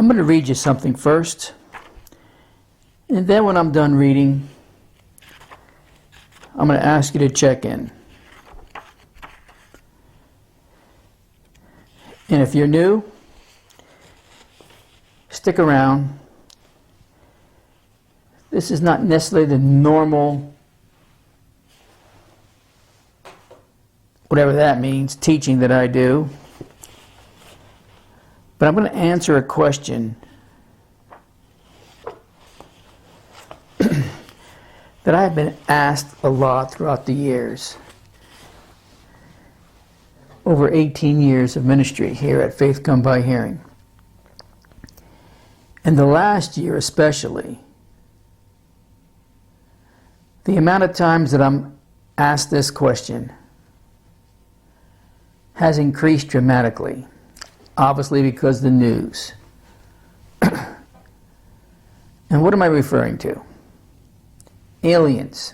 I'm going to read you something first, and then when I'm done reading, I'm going to ask you to check in. And if you're new, stick around. This is not necessarily the normal, whatever that means, teaching that I do. But I'm going to answer a question that I've been asked a lot throughout the years. Over 18 years of ministry here at Faith Come by Hearing. And the last year especially, the amount of times that I'm asked this question has increased dramatically. Obviously because of the news. And what am I referring to? Aliens.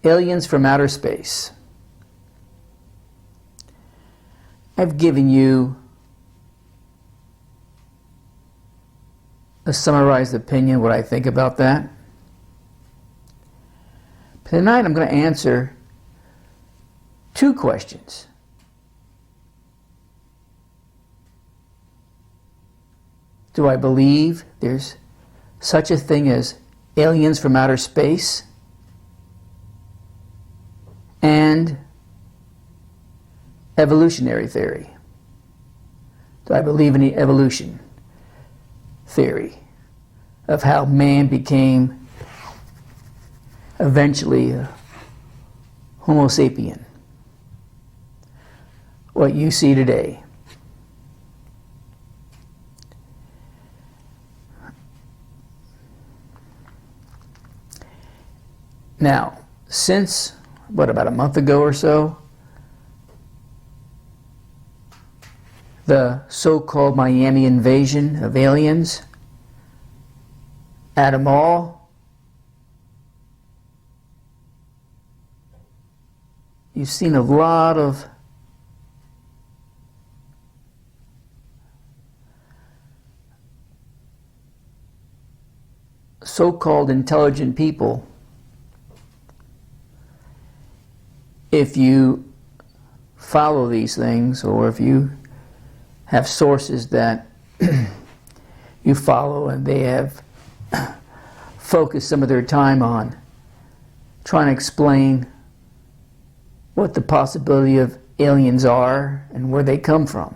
Aliens from outer space. I've given you a summarized opinion, what I think about that. But tonight I'm going to answer two questions. Do I believe there's such a thing as aliens from outer space? And evolutionary theory. Do I believe in the evolution theory of how man became eventually a Homo sapien? What you see today. Now, since, about a month ago or so, the so-called Miami invasion of aliens at a mall, you've seen a lot of so-called intelligent people. If you follow these things, or if you have sources that you follow and they have focused some of their time on trying to explain what the possibility of aliens are and where they come from.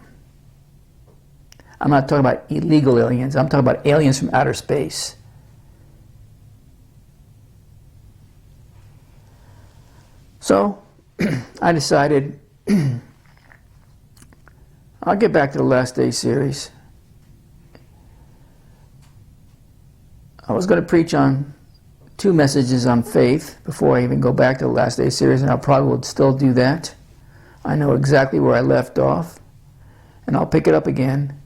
I'm not talking about illegal aliens, I'm talking about aliens from outer space. So, I decided I'll get back to the Last Day series. I was going to preach on 2 messages on faith before I even go back to the Last Day series, and I probably would still do that. I know exactly where I left off, and I'll pick it up again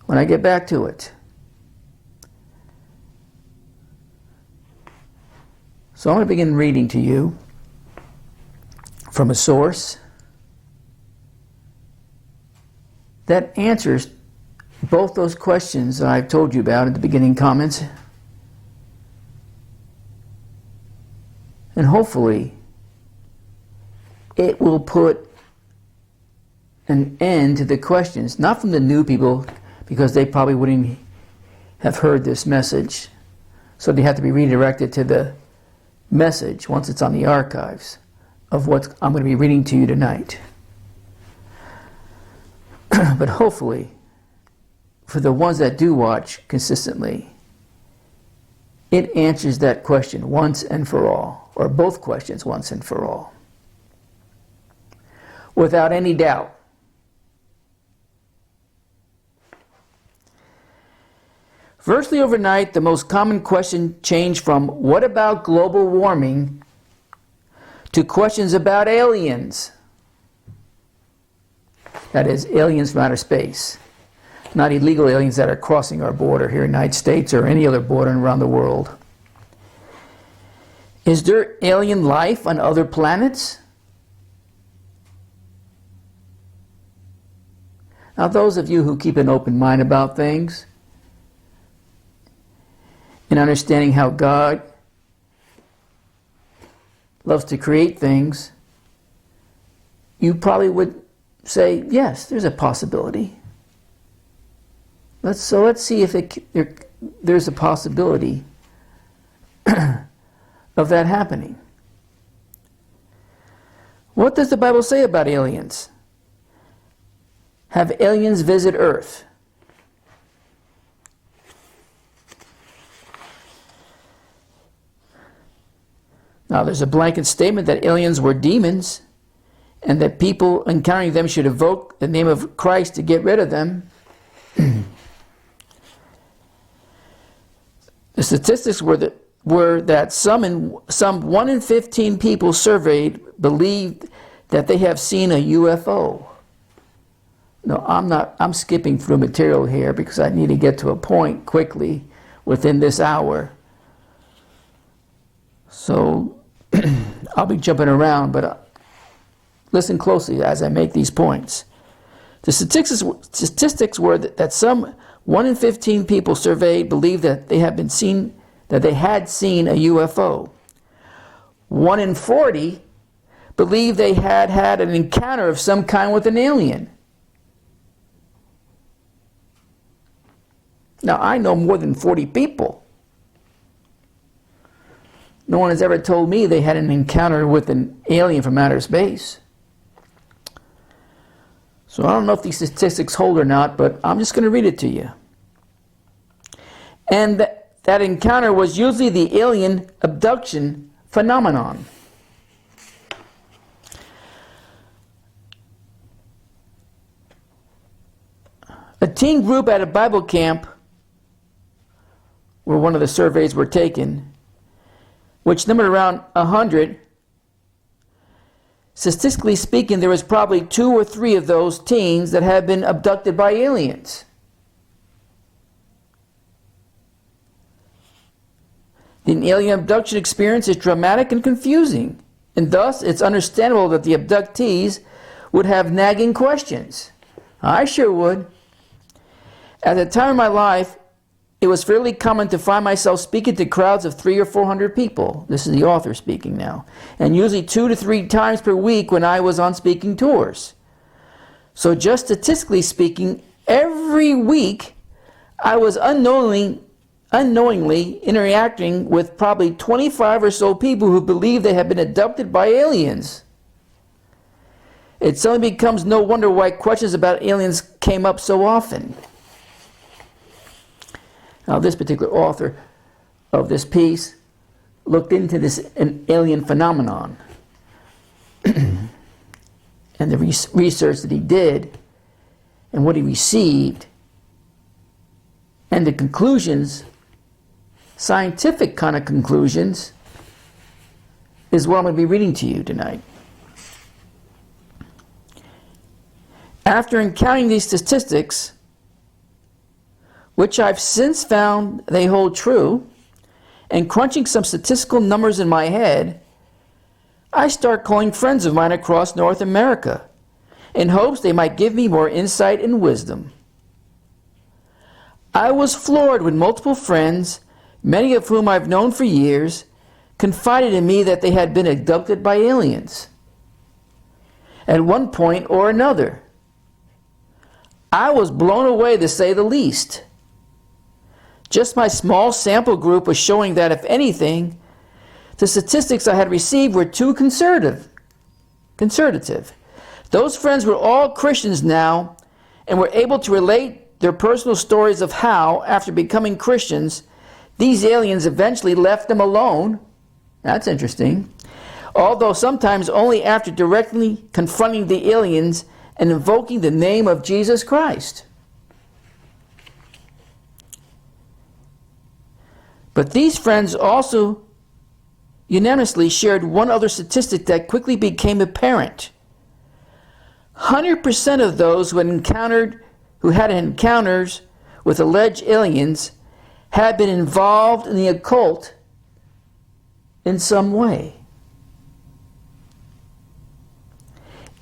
when I get back to it. So I'm going to begin reading to you from a source that answers both those questions that I've told you about at the beginning comments. And hopefully it will put an end to the questions, not from the new people, because they probably wouldn't have heard this message. So they have to be redirected to the message once it's on the archives of what I'm going to be reading to you tonight. But hopefully, for the ones that do watch consistently, it answers that question once and for all, or both questions once and for all, without any doubt. Virtually overnight, the most common question changed from "what about global warming?" to questions about aliens. That is, aliens from outer space. Not illegal aliens that are crossing our border here in the United States or any other border around the world. Is there alien life on other planets? Now, those of you who keep an open mind about things and understanding how God loves to create things, you probably would say, yes, there's a possibility. Let's see if there's a possibility of that happening. What does the Bible say about aliens? Have aliens visit Earth? Now, there's a blanket statement that aliens were demons and that people encountering them should evoke the name of Christ to get rid of them. The statistics were that some 1 in 15 people surveyed believed that they have seen a UFO. No, I'm skipping through material here because I need to get to a point quickly within this hour. So I'll be jumping around, but listen closely as I make these points. The statistics were that some 1 in 15 people surveyed believed that they had seen a UFO. 1 in 40 believed they had had an encounter of some kind with an alien. Now, I know more than 40 people. No one has ever told me they had an encounter with an alien from outer space. So I don't know if these statistics hold or not, but I'm just going to read it to you. And that encounter was usually the alien abduction phenomenon. A teen group at a Bible camp, where one of the surveys were taken, which numbered around 100, statistically speaking, there was probably 2 or 3 of those teens that had been abducted by aliens. The alien abduction experience is dramatic and confusing, and thus it's understandable that the abductees would have nagging questions. I sure would. At the time of my life, it was fairly common to find myself speaking to crowds of 300 or 400 people. This is the author speaking now. And usually 2 to 3 times per week when I was on speaking tours. So just statistically speaking, every week I was unknowingly interacting with probably 25 or so people who believed they had been abducted by aliens. It suddenly becomes no wonder why questions about aliens came up so often. Now, this particular author of this piece looked into this alien phenomenon. And the research that he did and what he received and the conclusions, scientific kind of conclusions, is what I'm going to be reading to you tonight. After encountering these statistics, which I've since found they hold true, and crunching some statistical numbers in my head, I start calling friends of mine across North America in hopes they might give me more insight and wisdom. I was floored when multiple friends, many of whom I've known for years, confided in me that they had been abducted by aliens at one point or another. I was blown away, to say the least. Just my small sample group was showing that, if anything, the statistics I had received were too conservative. Those friends were all Christians now and were able to relate their personal stories of how, after becoming Christians, these aliens eventually left them alone. That's interesting. Although sometimes only after directly confronting the aliens and invoking the name of Jesus Christ. But these friends also unanimously shared one other statistic that quickly became apparent. 100% of those who had encounters with alleged aliens had been involved in the occult in some way.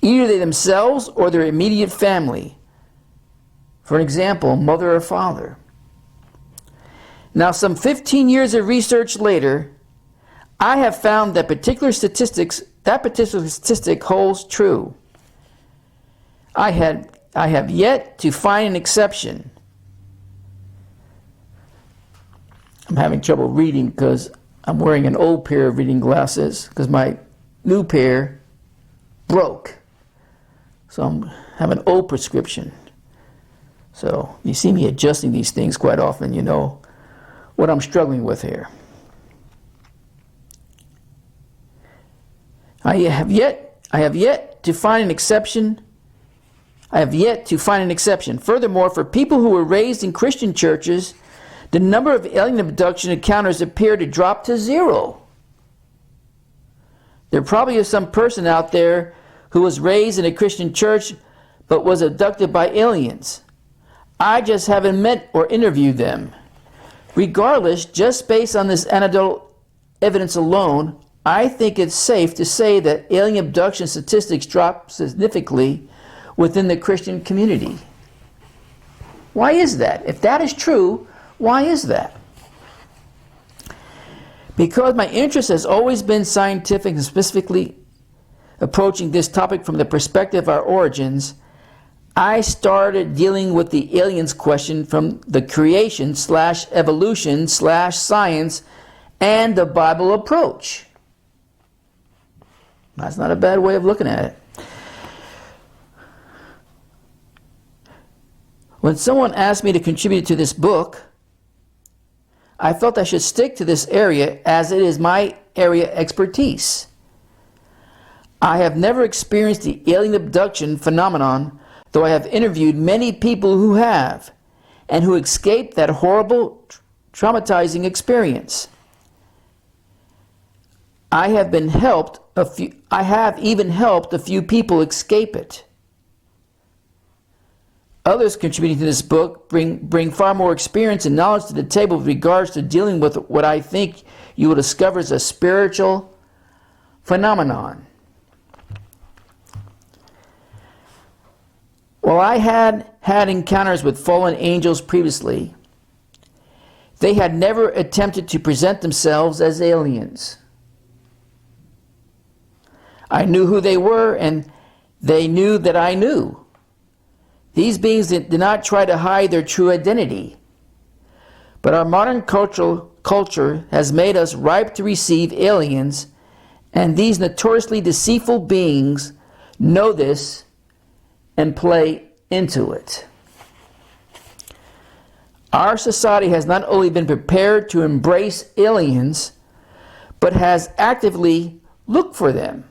Either they themselves or their immediate family. For example, mother or father. Now, some 15 years of research later, I have found that particular statistic holds true. I have yet to find an exception. I'm having trouble reading because I'm wearing an old pair of reading glasses because my new pair broke. So I have an old prescription. So you see me adjusting these things quite often, you know what I'm struggling with here. I have yet to find an exception. Furthermore, for people who were raised in Christian churches, the number of alien abduction encounters appear to drop to 0. There probably is some person out there who was raised in a Christian church but was abducted by aliens. I just haven't met or interviewed them. Regardless, just based on this anecdotal evidence alone, I think it's safe to say that alien abduction statistics drop significantly within the Christian community. Why is that? If that is true, why is that? Because my interest has always been scientific and specifically approaching this topic from the perspective of our origins, I started dealing with the aliens question from the creation/evolution/science and the Bible approach. That's not a bad way of looking at it. When someone asked me to contribute to this book, I felt I should stick to this area as it is my area of expertise. I have never experienced the alien abduction phenomenon, though I have interviewed many people who have, and who escaped that horrible, traumatizing experience. I have even helped a few people escape it. Others contributing to this book bring far more experience and knowledge to the table with regards to dealing with what I think you will discover is a spiritual phenomenon. While I had encounters with fallen angels previously, they had never attempted to present themselves as aliens. I knew who they were, and they knew that I knew. These beings did not try to hide their true identity. But our modern culture has made us ripe to receive aliens, and these notoriously deceitful beings know this and play into it. Our society has not only been prepared to embrace aliens, but has actively looked for them.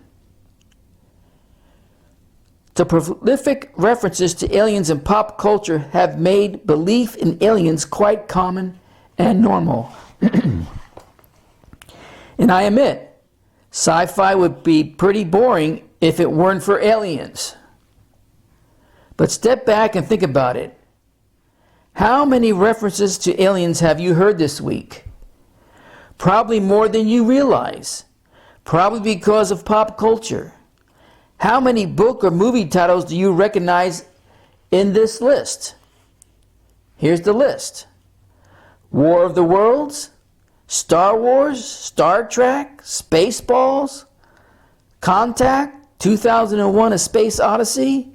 The prolific references to aliens in pop culture have made belief in aliens quite common and normal. And I admit, sci-fi would be pretty boring if it weren't for aliens. But step back and think about it. How many references to aliens have you heard this week? Probably more than you realize. Probably because of pop culture. How many book or movie titles do you recognize in this list? Here's the list. War of the Worlds, Star Wars, Star Trek, Spaceballs, Contact, 2001: A Space Odyssey,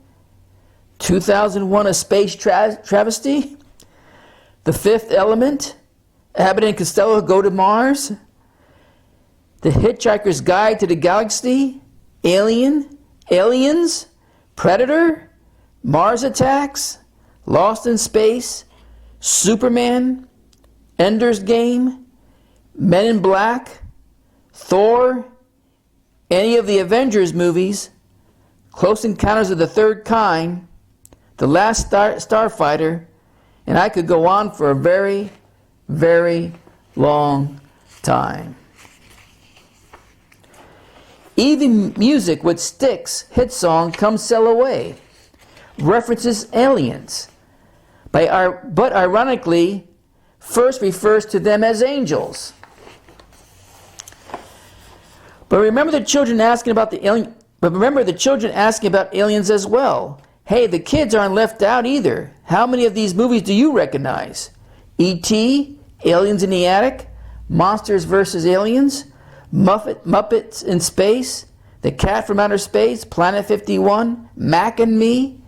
2001: A Space Travesty, The Fifth Element, Abbott and Costello Go to Mars, The Hitchhiker's Guide to the Galaxy, Aliens, Predator, Mars Attacks, Lost in Space, Superman, Ender's Game, Men in Black, Thor, any of the Avengers movies, Close Encounters of the Third Kind, The Last Starfighter, and I could go on for a very, very long time. Even music with Styx' hit song Come Sail Away references aliens, but ironically first refers to them as angels. But remember the children asking about aliens as well. Hey, the kids aren't left out either. How many of these movies do you recognize? E.T., Aliens in the Attic, Monsters vs. Aliens, Muppets in Space, The Cat from Outer Space, Planet 51, Mac and Me,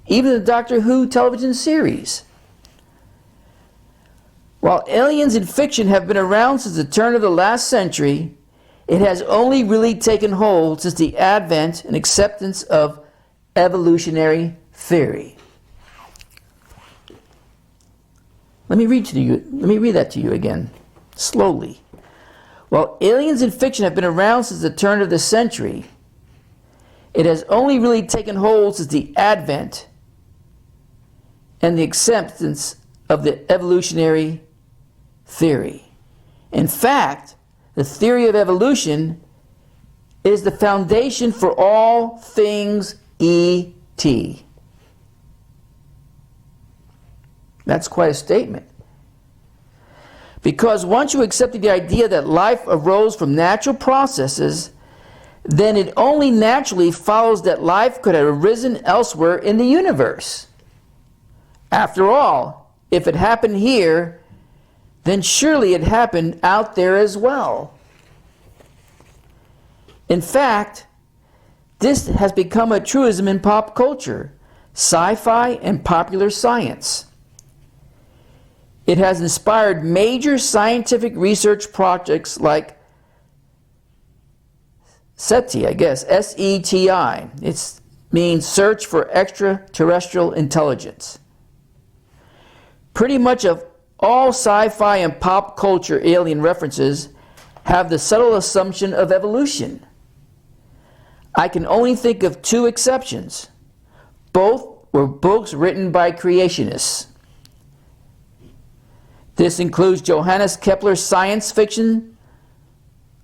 even the Doctor Who television series. While aliens in fiction have been around since the turn of the last century, it has only really taken hold since the advent and acceptance of evolutionary theory. Let me read that to you again, slowly. While aliens in fiction have been around since the turn of the century, it has only really taken hold since the advent and the acceptance of the evolutionary theory. In fact, the theory of evolution is the foundation for all things ET. That's quite a statement. Because once you accepted the idea that life arose from natural processes, then it only naturally follows that life could have arisen elsewhere in the universe. After all, if it happened here, then surely it happened out there as well. In fact, this has become a truism in pop culture, sci-fi, and popular science. It has inspired major scientific research projects like SETI, S-E-T-I. It means Search for Extraterrestrial Intelligence. Pretty much of all sci-fi and pop culture alien references have the subtle assumption of evolution. I can only think of two exceptions. Both were books written by creationists. This includes Johannes Kepler's science fiction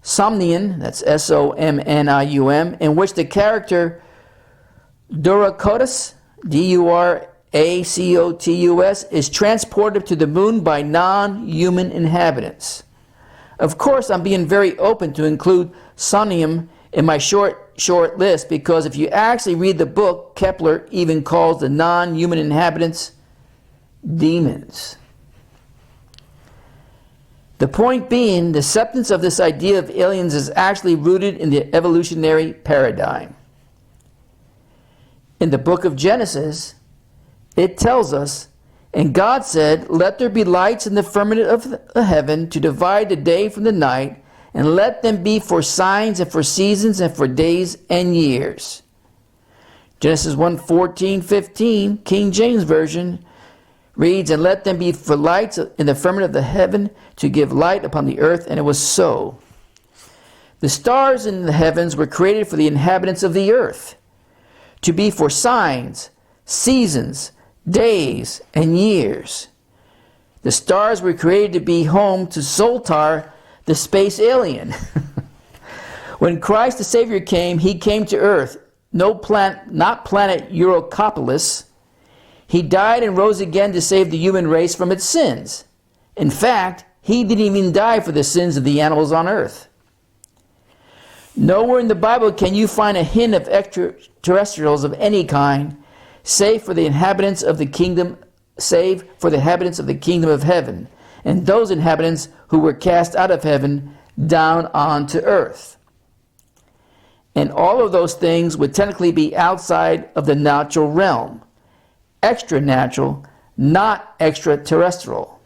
Somnium, that's S-O-M-N-I-U-M, in which the character Duracotus, D-U-R-A-C-O-T-U-S, is transported to the moon by non-human inhabitants. Of course, I'm being very open to include Somnium in my short list, because if you actually read the book, Kepler even calls the non-human inhabitants demons. The point being, the acceptance of this idea of aliens is actually rooted in the evolutionary paradigm. In the book of Genesis, it tells us, and God said, "Let there be lights in the firmament of the heaven to divide the day from the night, and let them be for signs and for seasons and for days and years." Genesis 1:14-15, King James Version, reads, "And let them be for lights in the firmament of the heaven to give light upon the earth, and it was so." The stars in the heavens were created for the inhabitants of the earth, to be for signs, seasons, days, and years. The stars were created to be home to Zoltar, the space alien. When Christ the Savior came, he came to earth, not planet Eurocopolis. He died and rose again to save the human race from its sins. In fact, he didn't even die for the sins of the animals on earth. Nowhere in the Bible can you find a hint of extraterrestrials of any kind, save for the inhabitants of the kingdom of heaven, and those inhabitants who were cast out of heaven down onto earth. And all of those things would technically be outside of the natural realm. Extra-natural, not extraterrestrial.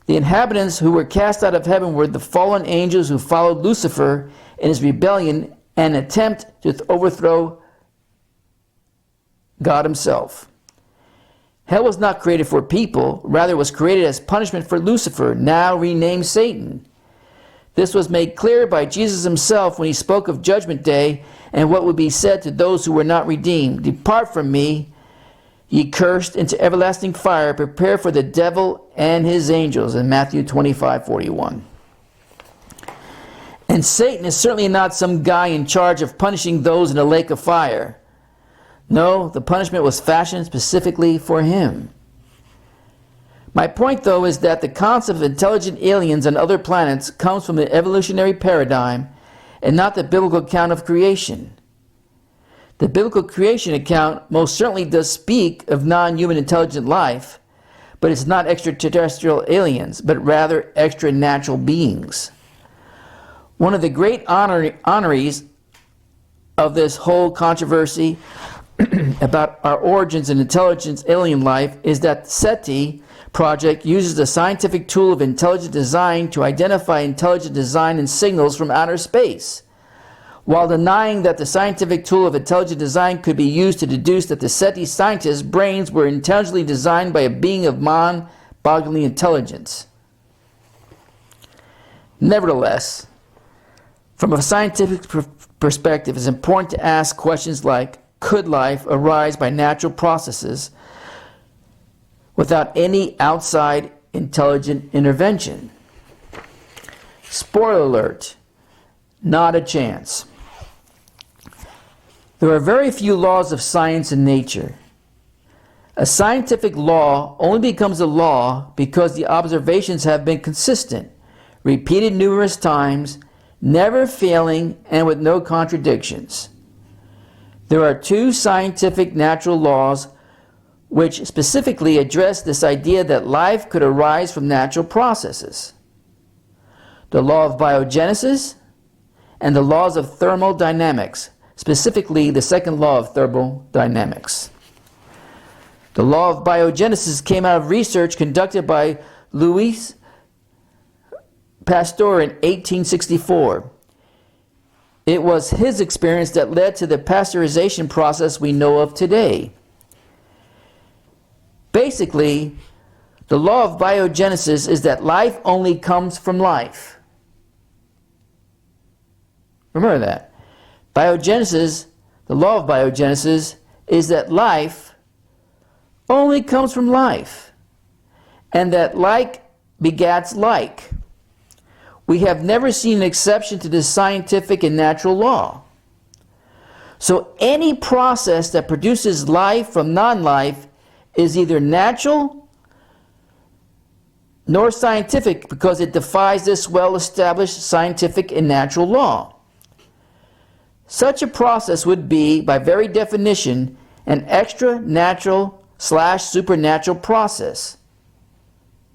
The inhabitants who were cast out of heaven were the fallen angels who followed Lucifer in his rebellion and attempt to overthrow God himself. Hell was not created for people, rather was created as punishment for Lucifer, now renamed Satan. This was made clear by Jesus himself when he spoke of Judgment Day and what would be said to those who were not redeemed. "Depart from me, ye cursed, into everlasting fire, prepare for the devil and his angels," in Matthew 25:41. And Satan is certainly not some guy in charge of punishing those in a lake of fire. No, the punishment was fashioned specifically for him. My point, though, is that the concept of intelligent aliens on other planets comes from the evolutionary paradigm and not the biblical account of creation. The biblical creation account most certainly does speak of non-human intelligent life, but it's not extraterrestrial aliens, but rather extra-natural beings. One of the great honorees of this whole controversy about our origins and intelligent alien life is that the SETI project uses the scientific tool of intelligent design to identify intelligent design and signals from outer space, while denying that the scientific tool of intelligent design could be used to deduce that the SETI scientists' brains were intelligently designed by a being of mind-boggling intelligence. Nevertheless, from a scientific perspective, it's important to ask questions like, could life arise by natural processes without any outside intelligent intervention? Spoiler alert, not a chance. There are very few laws of science and nature. A scientific law only becomes a law because the observations have been consistent, repeated numerous times, never failing, and with no contradictions. There are two scientific natural laws which specifically address this idea that life could arise from natural processes: the law of biogenesis and the laws of thermodynamics, specifically the second law of thermodynamics. The law of biogenesis came out of research conducted by Louis Pasteur in 1864. It was his experience that led to the pasteurization process we know of today. Basically, the law of biogenesis is that life only comes from life. Remember that. Biogenesis, the law of biogenesis, is that life only comes from life, and that like begats like. We have never seen an exception to this scientific and natural law. So any process that produces life from non-life is either natural nor scientific, because it defies this well-established scientific and natural law. Such a process would be, by very definition, an extra-natural/supernatural process,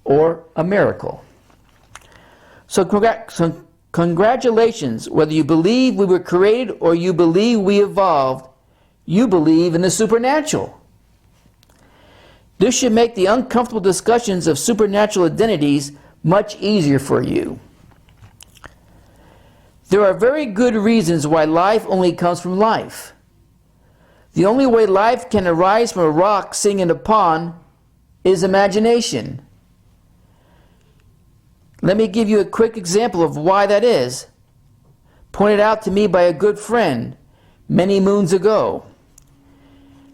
or a miracle. So congratulations, whether you believe we were created or you believe we evolved, you believe in the supernatural. This should make the uncomfortable discussions of supernatural identities much easier for you. There are very good reasons why life only comes from life. The only way life can arise from a rock sitting in a pond is imagination. Let me give you a quick example of why that is, pointed out to me by a good friend many moons ago.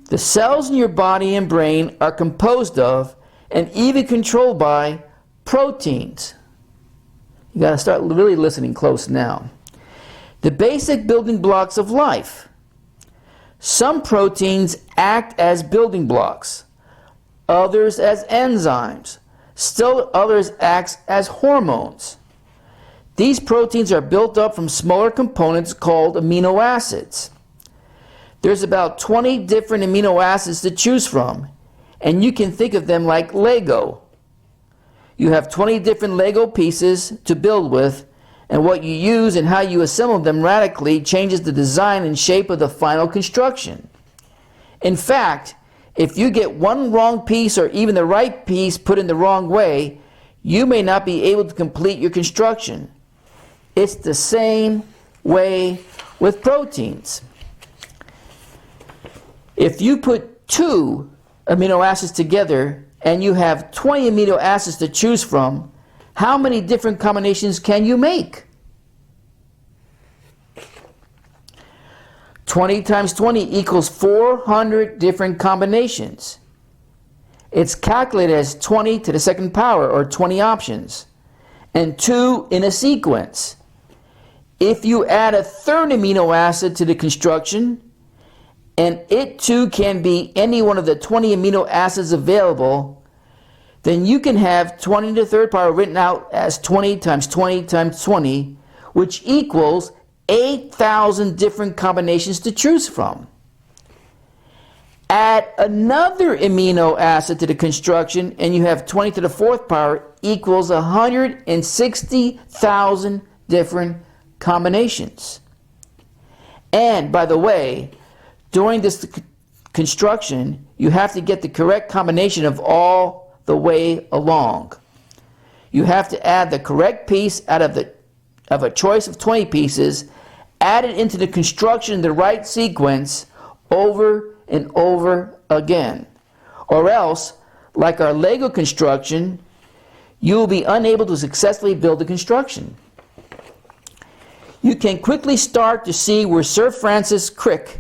The cells in your body and brain are composed of and even controlled by proteins. You got to start really listening close now. The basic building blocks of life. Some proteins act as building blocks, others as enzymes. Still others act as hormones. These proteins are built up from smaller components called amino acids. There's about 20 different amino acids to choose from, and you can think of them like Lego. You have 20 different Lego pieces to build with, and what you use and how you assemble them radically changes the design and shape of the final construction. In fact, if you get one wrong piece or even the right piece put in the wrong way, you may not be able to complete your construction. It's the same way with proteins. If you put 2 amino acids together and you have 20 amino acids to choose from, how many different combinations can you make? 20 times 20 equals 400 different combinations. It's calculated as 20 to the second power, or 20 options, and 2 in a sequence. If you add a third amino acid to the construction, and it too can be any one of the 20 amino acids available, then you can have 20 to the third power written out as 20 times 20 times 20, which equals 8,000 different combinations to choose from. Add another amino acid to the construction, and you have 20 to the fourth power equals 160,000 different combinations. And by the way, during this construction, you have to get the correct combination of all the way along. You have to add the correct piece out of a choice of 20 pieces, add it into the construction in the right sequence over and over again. Or else, like our Lego construction, you will be unable to successfully build the construction. You can quickly start to see where Sir Francis Crick,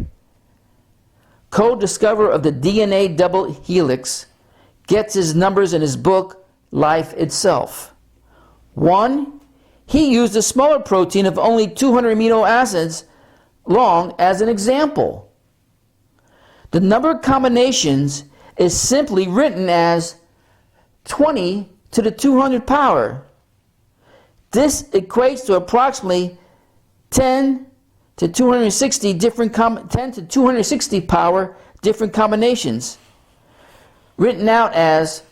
co-discoverer of the DNA double helix, gets his numbers in his book, Life Itself. 1, he used a smaller protein of only 200 amino acids long as an example. The number of combinations is simply written as 20 to the 200 power. This equates to approximately 10 to 260 different 10 to 260 power different combinations. Written out as,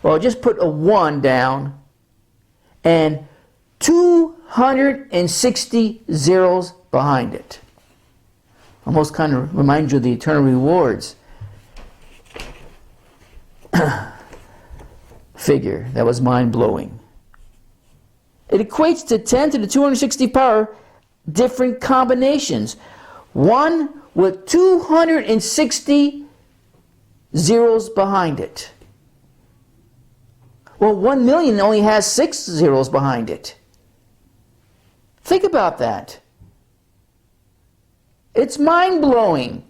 well, just put a 1 down and 260 zeros behind it. Almost kind of reminds you of the eternal rewards figure. That was mind-blowing. It equates to 10 to the 260 power different combinations. 1 with 260 zeros behind it. Well, 1 million only has 6 zeros behind it. Think about that. It's mind-blowing.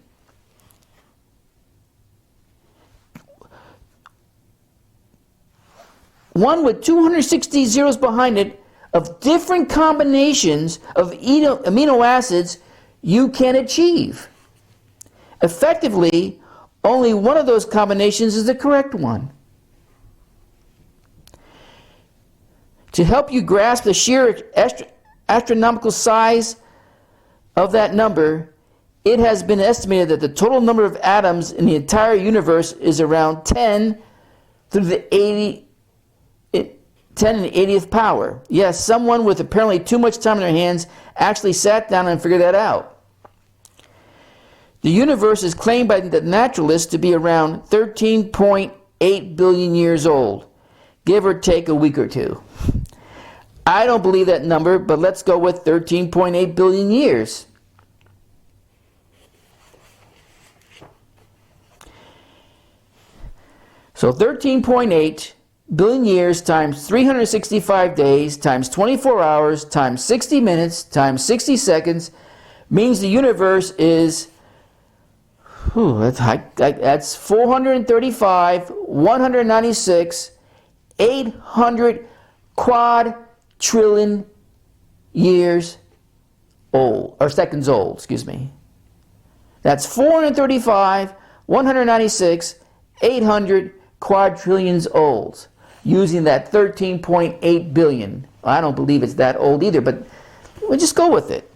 One with 260 zeros behind it of different combinations of amino acids you can achieve. Effectively, only one of those combinations is the correct one. To help you grasp the sheer astronomical size of that number, it has been estimated that the total number of atoms in the entire universe is around 10 to the 80th power. Yes, someone with apparently too much time on their hands actually sat down and figured that out. The universe is claimed by the naturalists to be around 13.8 billion years old, give or take a week or two. I don't believe that number, but let's go with 13.8 billion years. So 13.8 billion years times 365 days times 24 hours times 60 minutes times 60 seconds means the universe is, that's 435, 196, 800 quadrillion years old, or seconds old, excuse me. That's 435, 196, 800 quadrillions old, using that 13.8 billion. I don't believe it's that old either, but we'll just go with it.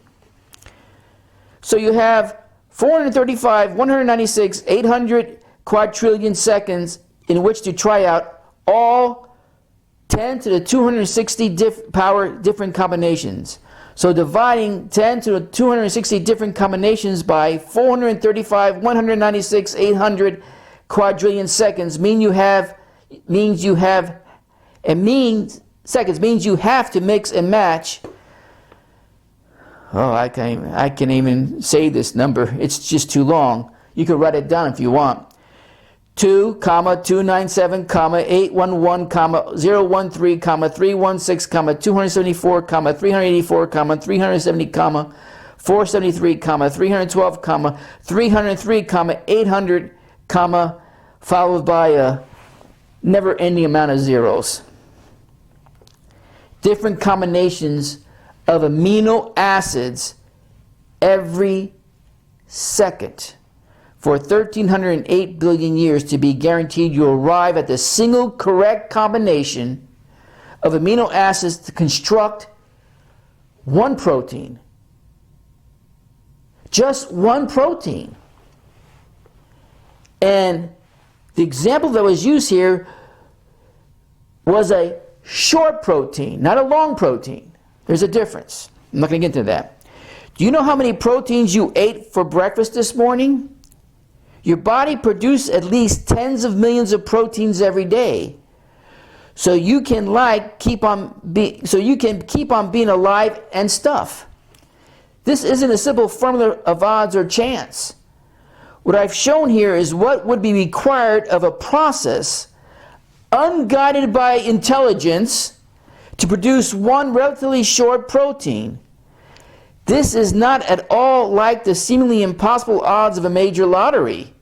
So you have 435, 196, 800 quadrillion seconds in which to try out all 10 to the 260 power different combinations. So dividing 10 to the 260 different combinations by 435, 196, 800 quadrillion seconds means you have to mix and match. Oh, I can't even say this number. It's just too long. You could write it down if you want. 2, 297, 811, 013, 316, 274, 384, 370, 473, 312, 303, 800, followed by a never-ending amount of zeros. Different combinations of amino acids every second for 1,308 billion years to be guaranteed you arrive at the single correct combination of amino acids to construct one protein. Just one protein. And the example that was used here was a short protein, not a long protein. There's a difference. I'm not going to get into that. Do you know how many proteins you ate for breakfast this morning? Your body produces at least tens of millions of proteins every day. So you can keep on being alive and stuff. This isn't a simple formula of odds or chance. What I've shown here is what would be required of a process unguided by intelligence to produce one relatively short protein. This is not at all like the seemingly impossible odds of a major lottery.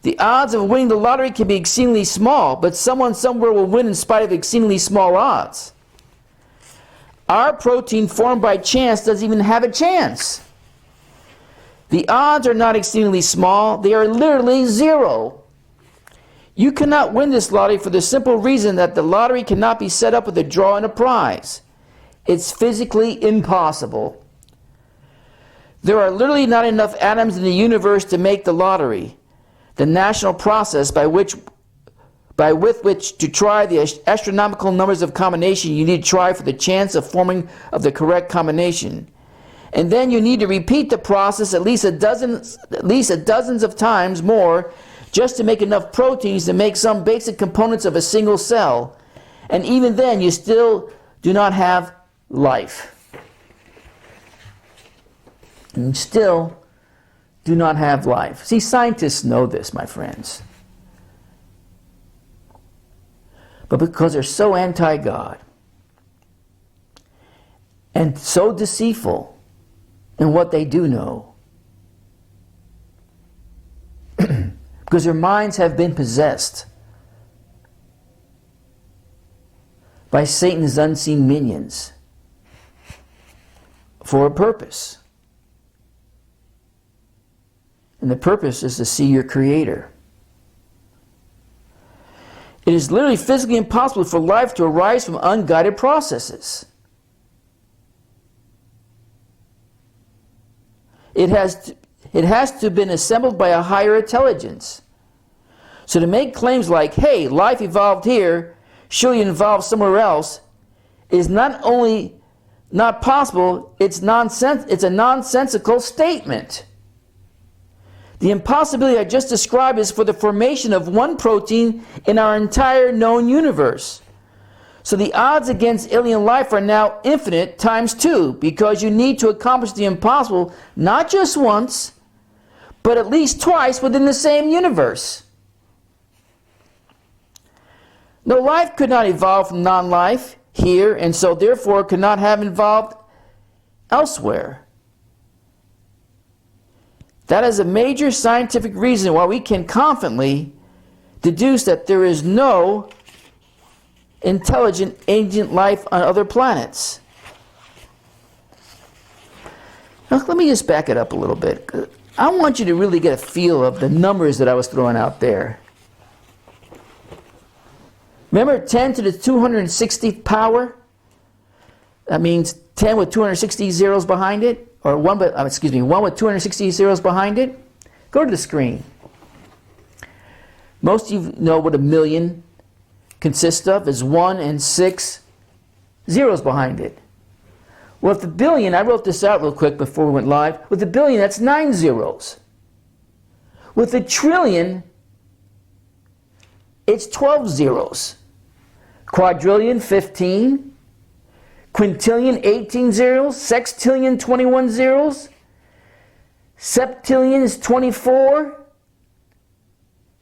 The odds of winning the lottery can be exceedingly small, but someone somewhere will win in spite of exceedingly small odds. Our protein formed by chance doesn't even have a chance. The odds are not exceedingly small, they are literally zero. You cannot win this lottery for the simple reason that the lottery cannot be set up with a draw and a prize. It's physically impossible. There are literally not enough atoms in the universe to make the lottery. The national process with which to try the astronomical numbers of combination you need to try for the chance of forming of the correct combination. And then you need to repeat the process at least a dozens of times more just to make enough proteins to make some basic components of a single cell. And even then you still do not have life. And you still do not have life. See, scientists know this, my friends. But because they're so anti-God and so deceitful in what they do know, because their minds have been possessed by Satan's unseen minions for a purpose. And the purpose is to see your Creator. It is literally physically impossible for life to arise from unguided processes. It has to have been assembled by a higher intelligence. So to make claims like, hey, life evolved here, surely it evolved somewhere else, is not only not possible, it's a nonsensical statement. The impossibility I just described is for the formation of one protein in our entire known universe. So the odds against alien life are now infinite times 2, because you need to accomplish the impossible not just once, but at least twice within the same universe. No, life could not evolve from non-life here, and so therefore could not have evolved elsewhere. That is a major scientific reason why we can confidently deduce that there is no intelligent ancient life on other planets. Now, let me just back it up a little bit. I want you to really get a feel of the numbers that I was throwing out there. Remember 10 to the 260th power? That means 10 with 260 zeros behind it? Or 1 with 260 zeros behind it? Go to the screen. Most of you know what a million consists of, is 1 and 6 zeros behind it. Well, with the billion, I wrote this out real quick before we went live. With the billion, that's 9 zeros. With a trillion, it's 12 zeros. Quadrillion, 15. Quintillion, 18 zeros. Sextillion, 21 zeros. Septillion is 24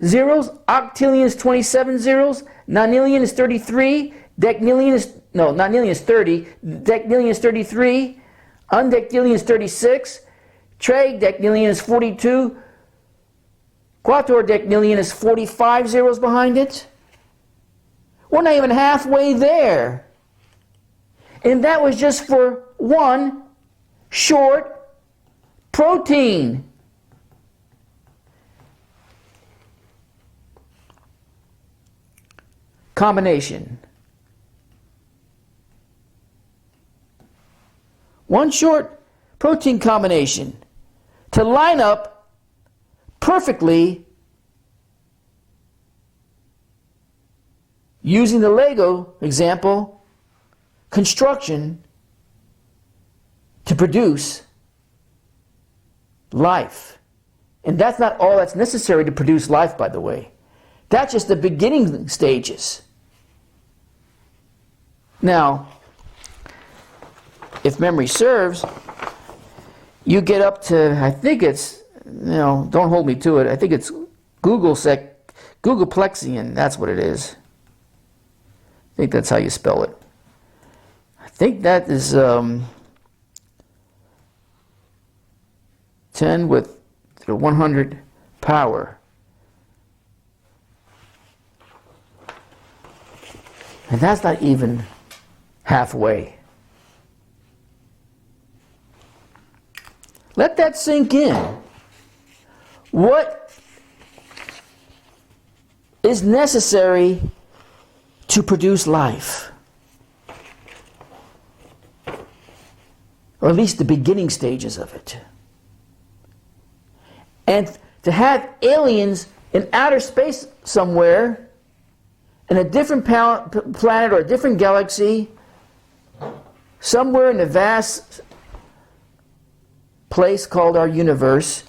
zeros. Octillion is 27 zeros. Nonillion is 33. Decnillion is 30. Decnillion is 33. Undecnillion is 36. Tridecnillion is 42. Quattordecnillion is 45 zeros behind it. We're not even halfway there. And that was just for one short protein. Combination. One short protein combination to line up perfectly using the Lego example, construction to produce life. And that's not all that's necessary to produce life, by the way. That's just the beginning stages. Now, if memory serves, you get up to, I think it's, don't hold me to it, I think it's Googleplexian, that's what it is. I think that's how you spell it. I think that is 10 with the 100 power. And that's not even halfway. Let that sink in. What is necessary to produce life? Or at least the beginning stages of it. And to have aliens in outer space somewhere, in a different planet or a different galaxy, somewhere in a vast place called our universe,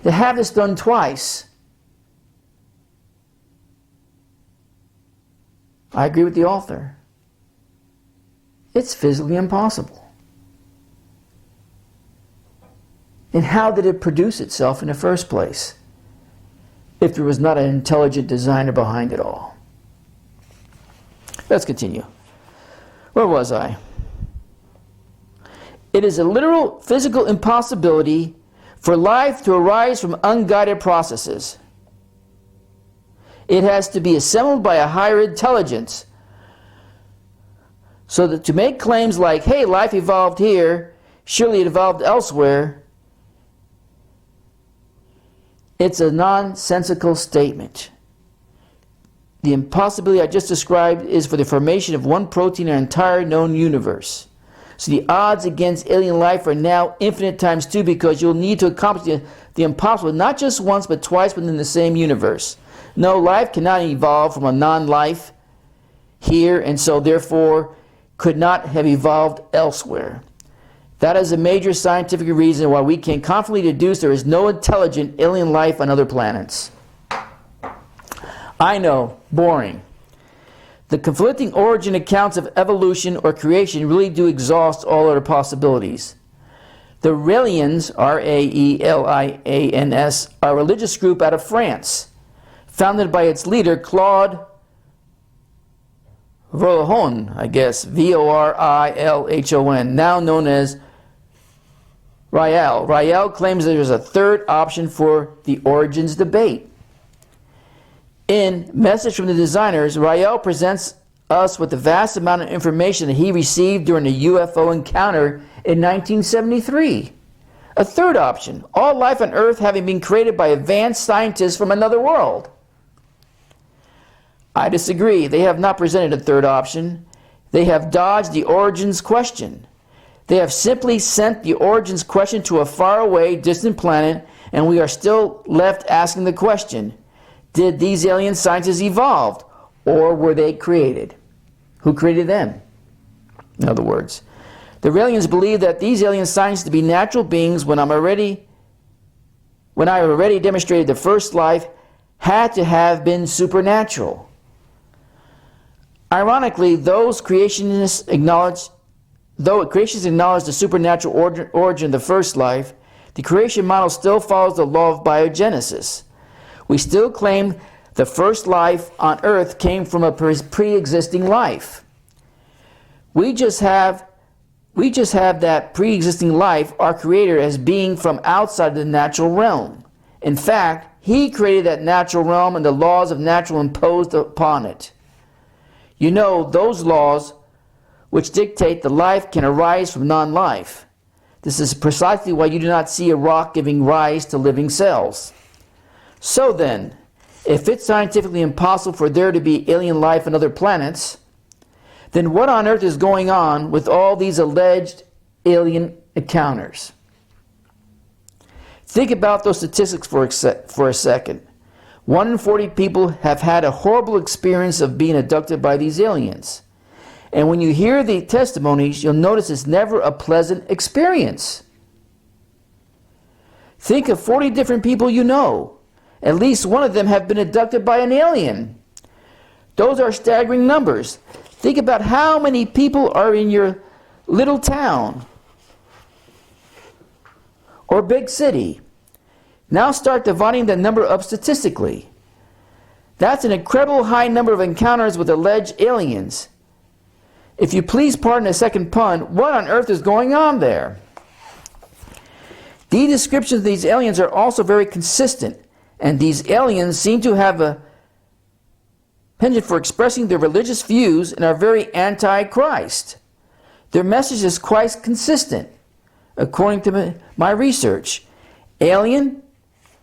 to have this done twice, I agree with the author. It's physically impossible. And how did it produce itself in the first place, if there was not an intelligent designer behind it all? Let's continue. Where was I? It is a literal physical impossibility for life to arise from unguided processes. It has to be assembled by a higher intelligence. So that to make claims like, hey, life evolved here, surely it evolved elsewhere, it's a nonsensical statement. The impossibility I just described is for the formation of one protein in our entire known universe. So the odds against alien life are now infinite times 2, because you'll need to accomplish the impossible not just once but twice within the same universe. No, life cannot evolve from a non-life here, and so therefore could not have evolved elsewhere. That is a major scientific reason why we can confidently deduce there is no intelligent alien life on other planets. I know, boring. The conflicting origin accounts of evolution or creation really do exhaust all other possibilities. The Raelians, R-A-E-L-I-A-N-S, are a religious group out of France, founded by its leader, Claude Vorilhon, I guess, V-O-R-I-L-H-O-N, now known as Rael. Rael claims there is a third option for the origins debate. In Message from the Designers, Rael presents us with the vast amount of information that he received during a UFO encounter in 1973. A third option, all life on Earth having been created by advanced scientists from another world. I disagree. They have not presented a third option. They have dodged the origins question. They have simply sent the origins question to a faraway, distant planet, and we are still left asking the question, did these alien scientists evolve, or were they created? Who created them? In other words, the Raelians believe that these alien scientists to be natural beings when I already demonstrated the first life had to have been supernatural. Ironically, though creationists acknowledge the supernatural origin of the first life, the creation model still follows the law of biogenesis. We still claim the first life on Earth came from a pre-existing life. We just have that pre-existing life, our Creator, as being from outside the natural realm. In fact, He created that natural realm and the laws of natural imposed upon it. You know, those laws which dictate that life can arise from non-life. This is precisely why you do not see a rock giving rise to living cells. So then, if it's scientifically impossible for there to be alien life on other planets, then what on earth is going on with all these alleged alien encounters? Think about those statistics for a second. 1 in 40 people have had a horrible experience of being abducted by these aliens. And when you hear the testimonies, you'll notice it's never a pleasant experience. Think of 40 different people you know. At least one of them have been abducted by an alien. Those are staggering numbers. Think about how many people are in your little town or big city. Now start dividing the number up statistically. That's an incredible high number of encounters with alleged aliens. If you please pardon a second pun, what on earth is going on there? The descriptions of these aliens are also very consistent, and these aliens seem to have a penchant for expressing their religious views and are very anti-Christ. Their message is quite consistent, according to my research. Alien,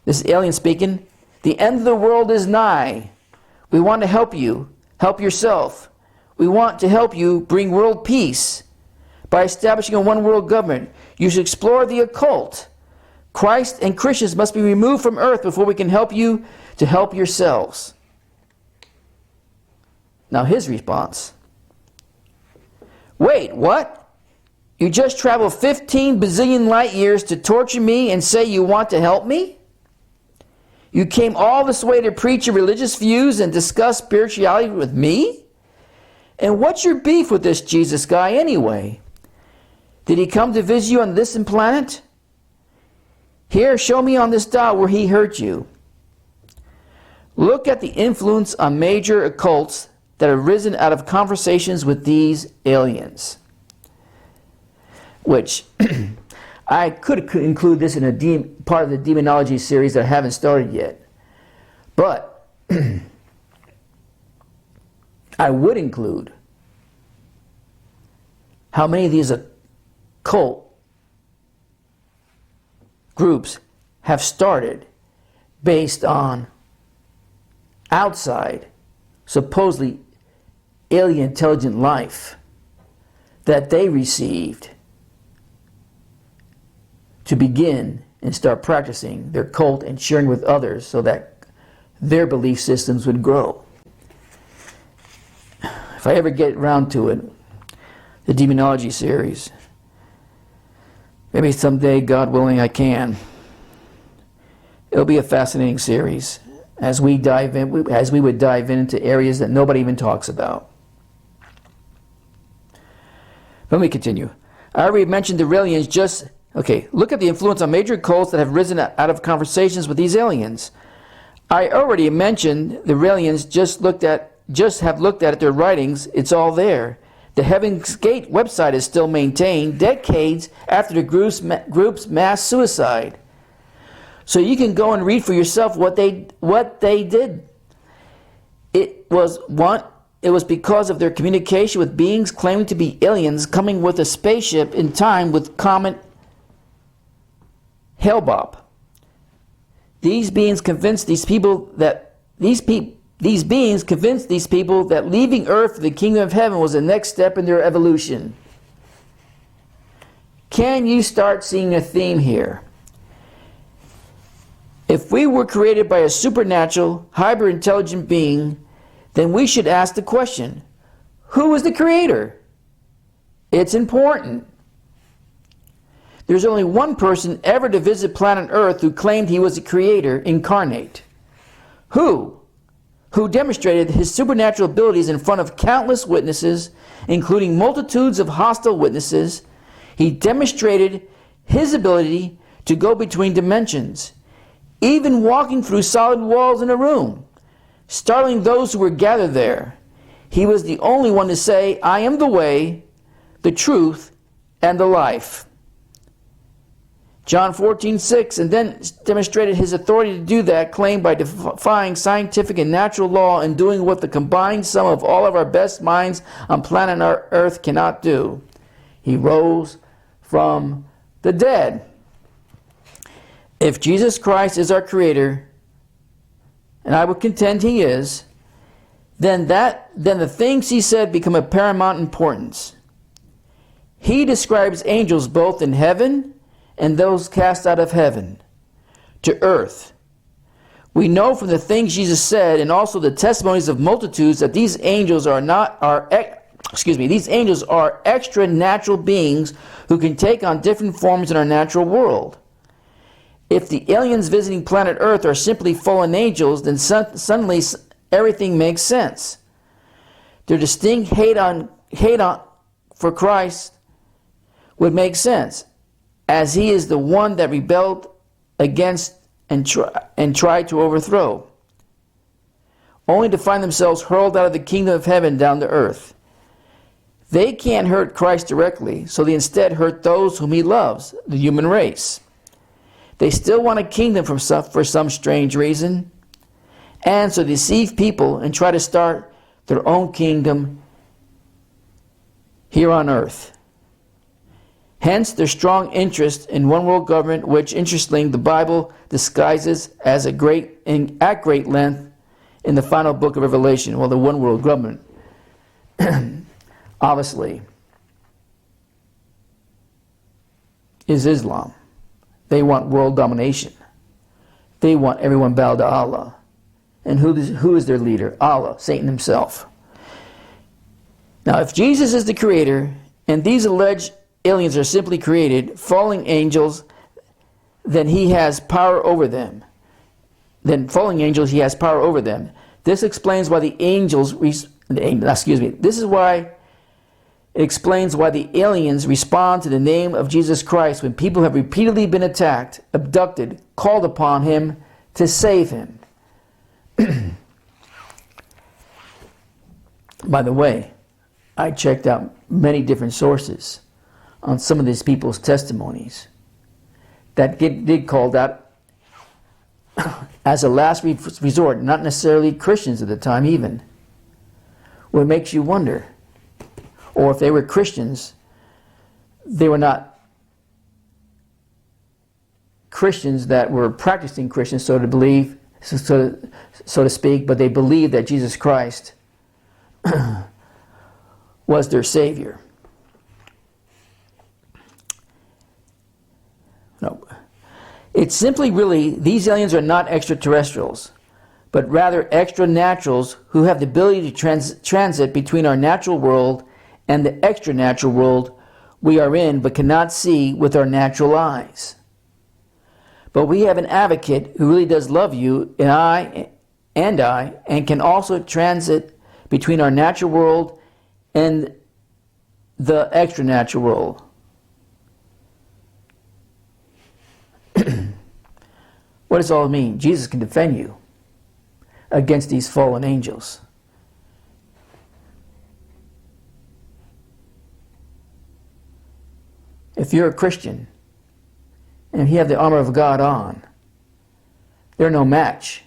this is alien speaking, the end of the world is nigh. We want to help you. Help yourself. We want to help you bring world peace by establishing a one world government. You should explore the occult. Christ and Christians must be removed from earth before we can help you to help yourselves. Now his response. Wait, what? You just traveled 15 bazillion light years to torture me and say you want to help me? You came all this way to preach your religious views and discuss spirituality with me? And what's your beef with this Jesus guy anyway? Did he come to visit you on this planet? Here, show me on this dial where he hurt you. Look at the influence on major occults that have risen out of conversations with these aliens. Which, I could include this in a part of the demonology series that I haven't started yet. But I would include how many of these occult groups have started based on outside, supposedly alien intelligent life that they received to begin and start practicing their cult and sharing with others so that their belief systems would grow. If I ever get around to it, the demonology series, maybe someday, God willing, I can. It'll be a fascinating series as we dive in, as we would dive into areas that nobody even talks about. Let me continue. I already mentioned the aliens. Look at the influence on major cults that have risen out of conversations with these aliens. I already mentioned the aliens. Just have looked at their writings. It's all there. The Heaven's Gate website is still maintained decades after the group's mass suicide. So you can go and read for yourself what they did. It was because of their communication with beings claiming to be aliens coming with a spaceship in time with comet Hale-Bopp. These beings convinced these people that leaving Earth for the kingdom of heaven was the next step in their evolution. Can you start seeing a theme here? If we were created by a supernatural, hyper-intelligent being, then we should ask the question, who is the creator? It's important. There's only one person ever to visit planet Earth who claimed he was the creator incarnate. Who demonstrated his supernatural abilities in front of countless witnesses, including multitudes of hostile witnesses. He demonstrated his ability to go between dimensions, even walking through solid walls in a room, startling those who were gathered there. He was the only one to say, I am the way, the truth, and the life. John 14:6, and then demonstrated his authority to do that, claimed by defying scientific and natural law and doing what the combined sum of all of our best minds on planet Earth cannot do. He rose from the dead. If Jesus Christ is our creator, and I would contend he is, then the things he said become of paramount importance. He describes angels both in heaven and those cast out of heaven. to earth. We know from the things Jesus said and also the testimonies of multitudes that these angels are extra natural beings who can take on different forms in our natural world. If the aliens visiting planet Earth are simply fallen angels, then suddenly everything makes sense. Their distinct hate for Christ would make sense, as he is the one that rebelled against and tried to overthrow, only to find themselves hurled out of the kingdom of heaven down to earth. They can't hurt Christ directly, so they instead hurt those whom he loves, the human race. They still want a kingdom for some strange reason, and so deceive people and try to start their own kingdom here on earth. Hence their strong interest in one world government, which, interestingly, the Bible disguises as at great length in the final book of Revelation. Well, the one world government, obviously, is Islam. They want world domination. They want everyone bowed to Allah. And who is their leader? Allah, Satan himself. Now, if Jesus is the creator, and these alleged aliens are simply created, fallen angels, then he has power over them. He has power over them. This explains why it explains why the aliens respond to the name of Jesus Christ when people have repeatedly been attacked, abducted, called upon him to save him. By the way, I checked out many different sources on some of these people's testimonies that did call that as a last resort, not necessarily Christians at the time even. What makes you wonder, or if they were Christians, they were not Christians that were practicing Christians, so to speak, but they believed that Jesus Christ was their Savior. No. It's simply really, these aliens are not extraterrestrials, but rather extra-naturals who have the ability to transit between our natural world and the extra-natural world we are in but cannot see with our natural eyes. But we have an advocate who really does love you and I and can also transit between our natural world and the extra-natural world. What does it all mean? Jesus can defend you against these fallen angels. If you're a Christian and you have the armor of God on, they're no match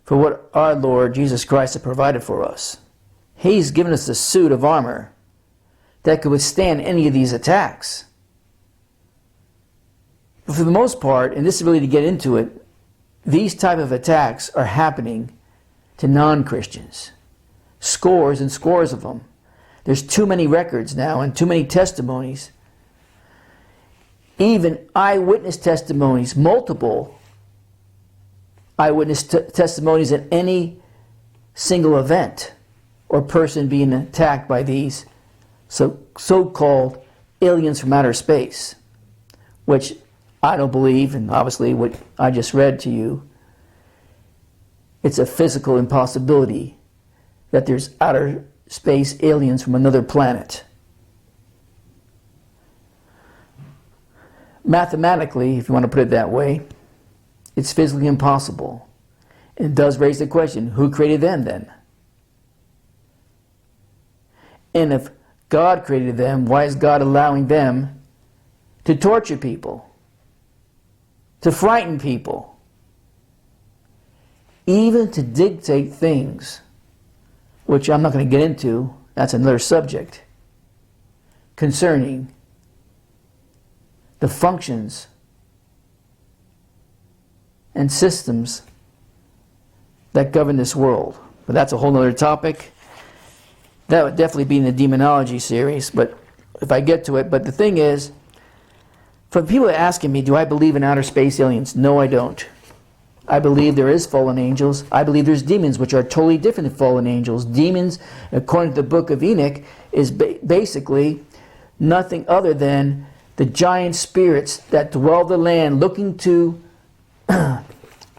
for what our Lord Jesus Christ has provided for us. He's given us a suit of armor that could withstand any of these attacks. But for the most part, and this is really to get into it, these type of attacks are happening to non-Christians. Scores and scores of them. There's too many records now and too many testimonies. Even eyewitness testimonies, multiple eyewitness testimonies at any single event or person being attacked by these so-called aliens from outer space, which I don't believe, and obviously what I just read to you, it's a physical impossibility that there's outer space aliens from another planet. Mathematically, if you want to put it that way, it's physically impossible. And it does raise the question, who created them then? And if God created them, why is God allowing them to torture people? To frighten people, even to dictate things, which I'm not going to get into, that's another subject, concerning the functions and systems that govern this world. But that's a whole other topic. That would definitely be in the demonology series, but if I get to it. But the thing is, For people asking me, do I believe in outer space aliens? No, I don't. I believe there is fallen angels. I believe there's demons, which are totally different than fallen angels. Demons, according to the book of Enoch, is basically nothing other than the giant spirits that dwell the land, looking to,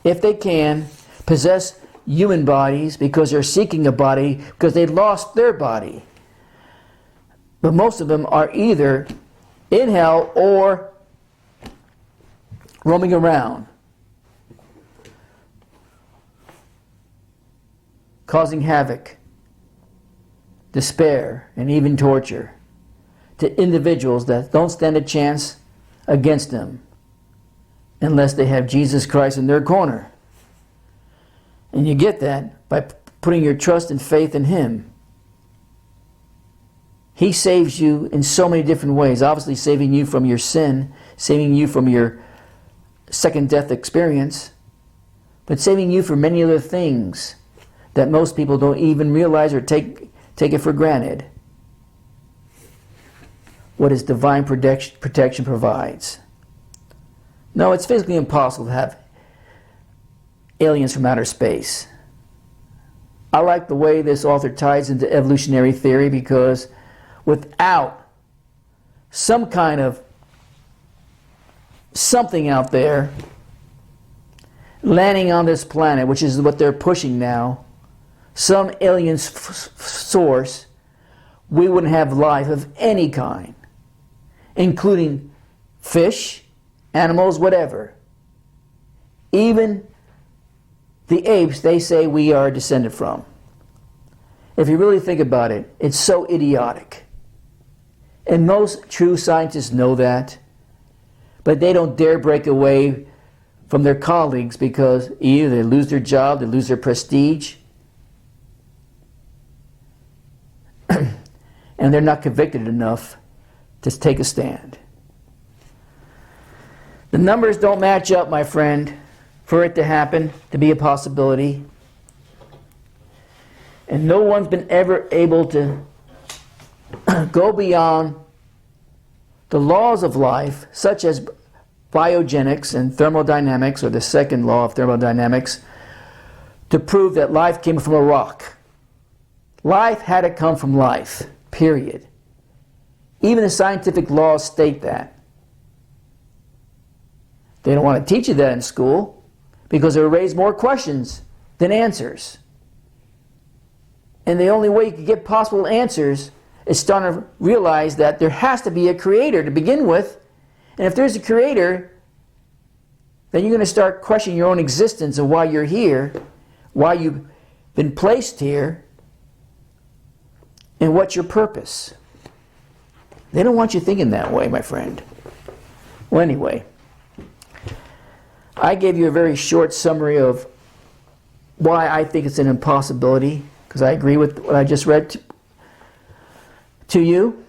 if they can, possess human bodies because they're seeking a body because they lost their body. But most of them are either in hell or roaming around, causing havoc, despair, and even torture to individuals that don't stand a chance against them unless they have Jesus Christ in their corner. And you get that by putting your trust and faith in Him. He saves you in so many different ways. Obviously saving you from your sin, saving you from your second death experience, but saving you from many other things that most people don't even realize or take it for granted. What His divine protection provides. No, it's physically impossible to have aliens from outer space. I like the way this author ties into evolutionary theory, because without some kind of something out there landing on this planet, which is what they're pushing now, some alien source, we wouldn't have life of any kind, including fish, animals, whatever. Even the apes they say we are descended from. If you really think about it, it's so idiotic. And most true scientists know that, but they don't dare break away from their colleagues because either they lose their job, they lose their prestige, and they're not convicted enough to take a stand. The numbers don't match up, my friend, for it to happen, to be a possibility. And no one's been ever able to go beyond the laws of life, such as biogenics and thermodynamics, or the second law of thermodynamics, to prove that life came from a rock. Life had to come from life, period. Even the scientific laws state that. They don't want to teach you that in school because it will raise more questions than answers. And the only way you can get possible answers is starting to realize that there has to be a creator to begin with. And if there's a creator, then you're going to start questioning your own existence and why you're here, why you've been placed here, and what's your purpose. They don't want you thinking that way, my friend. Well, anyway, I gave you a very short summary of why I think it's an impossibility, because I agree with what I just read to you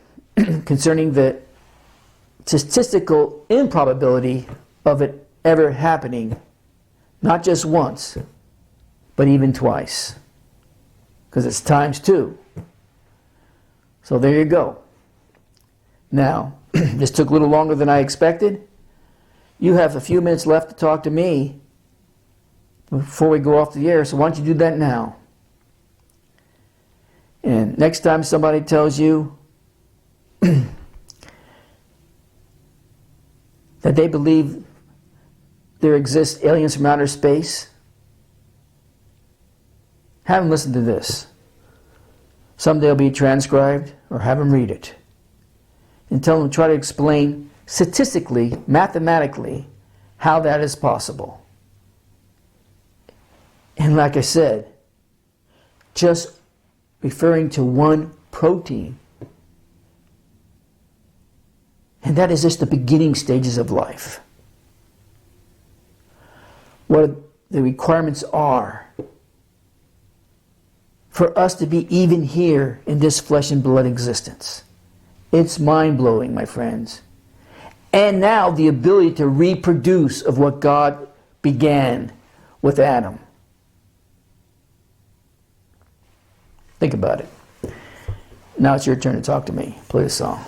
concerning the statistical improbability of it ever happening, not just once, but even twice, because it's times two. So there you go. Now, this took a little longer than I expected. You have a few minutes left to talk to me before we go off the air, so why don't you do that now? And next time somebody tells you that they believe there exists aliens from outer space, have them listen to this. Someday it'll be transcribed, or have them read it. And tell them, try to explain statistically, mathematically, how that is possible. And like I said, just referring to one protein. And that is just the beginning stages of life. What the requirements are for us to be even here in this flesh and blood existence. It's mind-blowing, my friends. And now the ability to reproduce of what God began with Adam. Think about it. Now it's your turn to talk to me. Play the song.